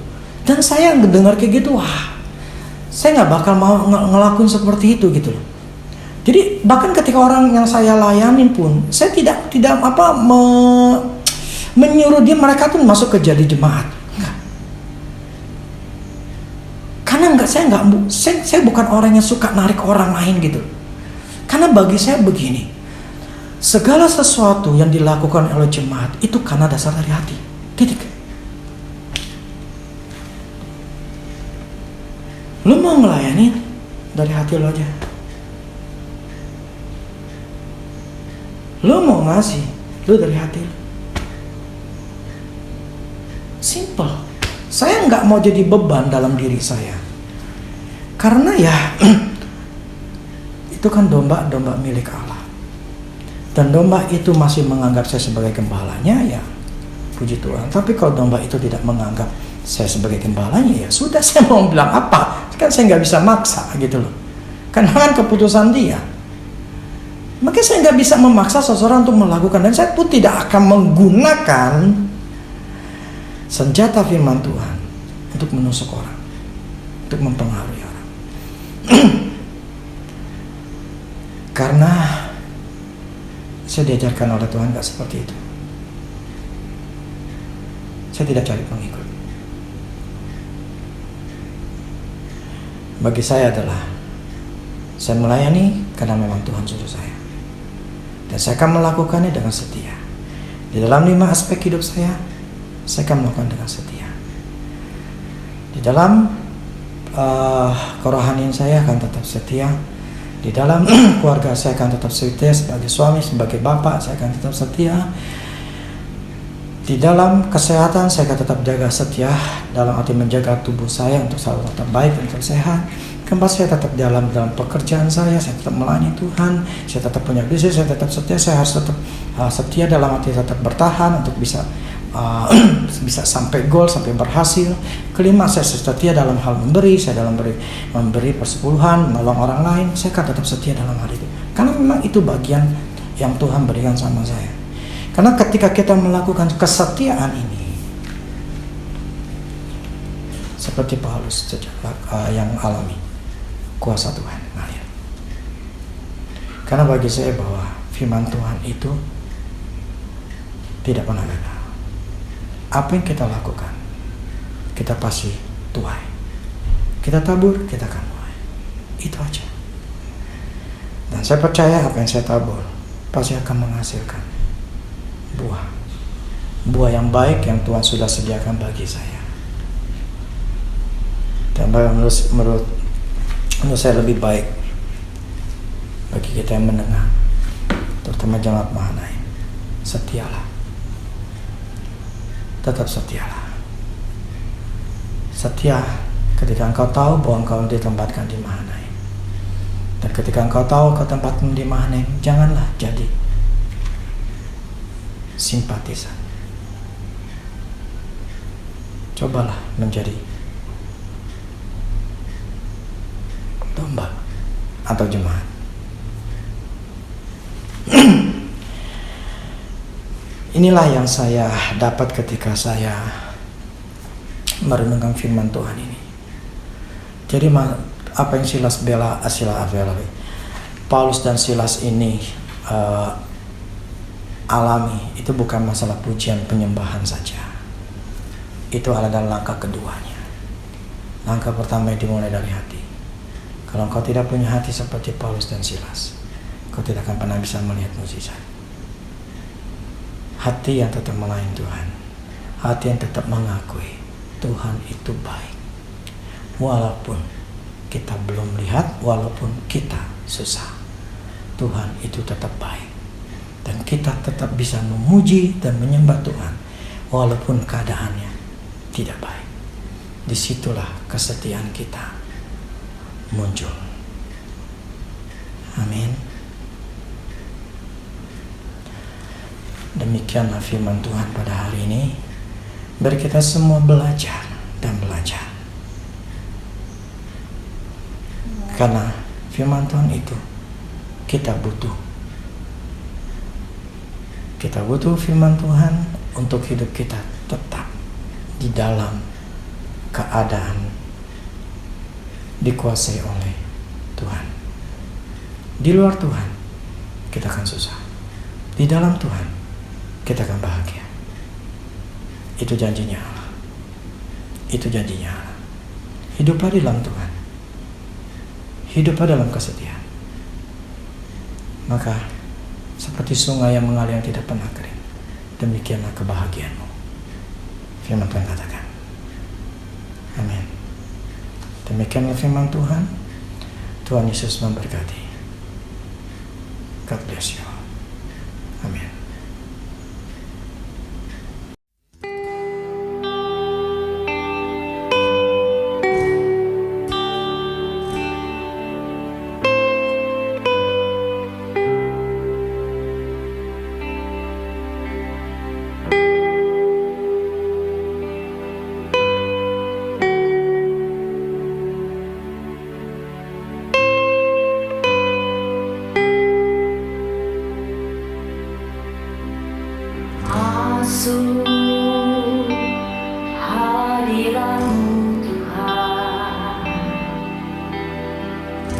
Dan saya dengar kayak gitu, wah, saya nggak bakal mau ngelakuin seperti itu gitu loh. Jadi bahkan ketika orang yang saya layanin pun, saya tidak menyuruh mereka tuh masuk ke jadi jemaat. Enggak. Karena saya bukan orang yang suka narik orang lain gitu. Karena bagi saya begini, segala sesuatu yang dilakukan oleh jemaat itu karena dasar dari hati. Titik. Lu mau melayani dari hati lo aja. Lu mau ngasih, lu dari hati lu. Simple. Saya nggak mau jadi beban dalam diri saya. Karena ya itu kan domba milik Allah. Dan domba itu masih menganggap saya sebagai gembalanya, ya puji Tuhan. Tapi kalau domba itu tidak menganggap saya sebagai gembalanya, ya sudah, saya mau bilang apa? Kan saya nggak bisa maksa gitu loh. Karena kan keputusan dia. Makanya saya nggak bisa memaksa seseorang untuk melakukan. Dan saya pun tidak akan menggunakan senjata firman Tuhan untuk menusuk orang, untuk mempengaruhi orang. Karena saya diajarkan oleh Tuhan gak seperti itu. Saya tidak cari pengikut. Bagi saya adalah saya melayani karena memang Tuhan suruh saya. Dan saya akan melakukannya dengan setia. Di dalam 5 aspek hidup saya akan melakukan dengan setia. Di dalam kerohanian saya akan tetap setia. Di dalam keluarga saya akan tetap setia, sebagai suami, sebagai bapak saya akan tetap setia. Di dalam kesehatan saya akan tetap jaga setia, dalam arti menjaga tubuh saya untuk selalu tetap baik, untuk sehat. Kemudian saya tetap dalam pekerjaan saya tetap melayani Tuhan, saya tetap punya bisnis, saya tetap setia, saya harus tetap setia dalam arti tetap bertahan untuk bisa sampai goal, sampai berhasil. Kelima, saya setia dalam hal memberi, saya dalam memberi persepuluhan, menolong orang lain, saya akan tetap setia dalam hal itu. Karena memang itu bagian yang Tuhan berikan sama saya. Karena ketika kita melakukan kesetiaan ini, seperti Paulus yang alami kuasa Tuhan mengalir. Karena bagi saya bahwa firman Tuhan itu tidak pernah gagal. Apa yang kita lakukan, kita pasti tuai. Kita tabur, kita akan tuai. Itu aja. Dan saya percaya apa yang saya tabur pasti akan menghasilkan buah. Buah yang baik yang Tuhan sudah sediakan bagi saya. Dan menurut saya lebih baik bagi kita yang mendengar, terutama jemaat Mahanaim, setialah. Tetap setialah. Setia ketika engkau tahu bahwa engkau ditempatkan di Mahanaim. Dan ketika engkau tahu kau tempatmu di Mahanaim, janganlah jadi simpatisan. Cobalah menjadi domba atau jemaat. Inilah yang saya dapat ketika saya merenungkan firman Tuhan ini. Jadi apa yang Paulus dan Silas ini alami, itu bukan masalah pujian penyembahan saja. Itu adalah langkah keduanya. Langkah pertama dimulai dari hati. Kalau engkau tidak punya hati seperti Paulus dan Silas, kau tidak akan pernah bisa melihat mukjizat. Hati yang tetap melayani Tuhan, hati yang tetap mengakui Tuhan itu baik. Walaupun kita belum lihat, walaupun kita susah, Tuhan itu tetap baik. Dan kita tetap bisa memuji dan menyembah Tuhan walaupun keadaannya tidak baik. Disitulah kesetiaan kita muncul. Amin. Demikianlah firman Tuhan pada hari ini. Biar kita semua belajar dan belajar. Karena firman Tuhan itu kita butuh. Kita butuh firman Tuhan untuk hidup kita tetap di dalam keadaan dikuasai oleh Tuhan. Di luar Tuhan kita akan susah. Di dalam Tuhan kita akan bahagia. Itu janjinya Allah. Itu janjinya Allah. Hiduplah di dalam Tuhan. Hiduplah dalam kesetiaan. Maka seperti sungai yang mengalir yang tidak pernah kering, demikianlah kebahagiaanmu. Firman Tuhan katakan. Amin. Demikianlah firman Tuhan. Tuhan Yesus memberkati. God bless you. Amin. Masuk hadirat-Mu Tuhan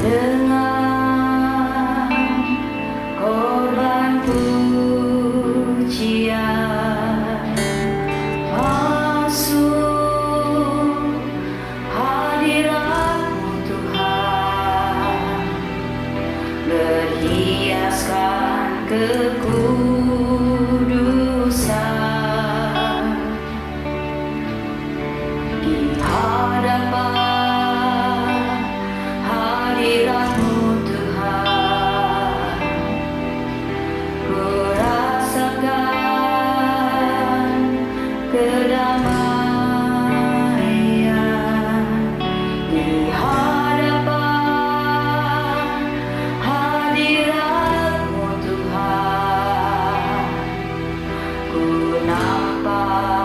dengan korban pujian. Masuk hadirat-Mu Tuhan, berhiaskan kekudusan di hadapan hadirat-Mu Tuhan. Ku rasakan kedamaian di hadapan hadirat-Mu Tuhan. Ku nampak